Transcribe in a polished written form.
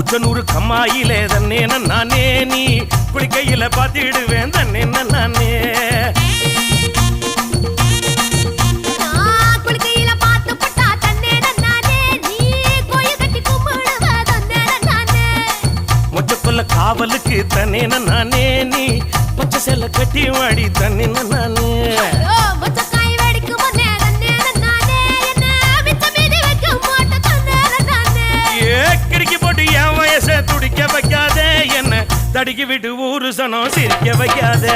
குச்சனூரு கம்மாயிலே தன்னே நானே நீ குளிக்கையில பாத்திடுவேன் தன்னே நானே மொச்சக்குள்ள காவலுக்கு தன்னே நானே நீ பச்சை செல்ல கட்டி வாடி தன்னே நானே கிடுக்கி போட்டு என் வயச துடிக்க வைக்காதே என்ன தடுக்கி விட்டு ஊரு சனம் சிரிக்க வைக்காதே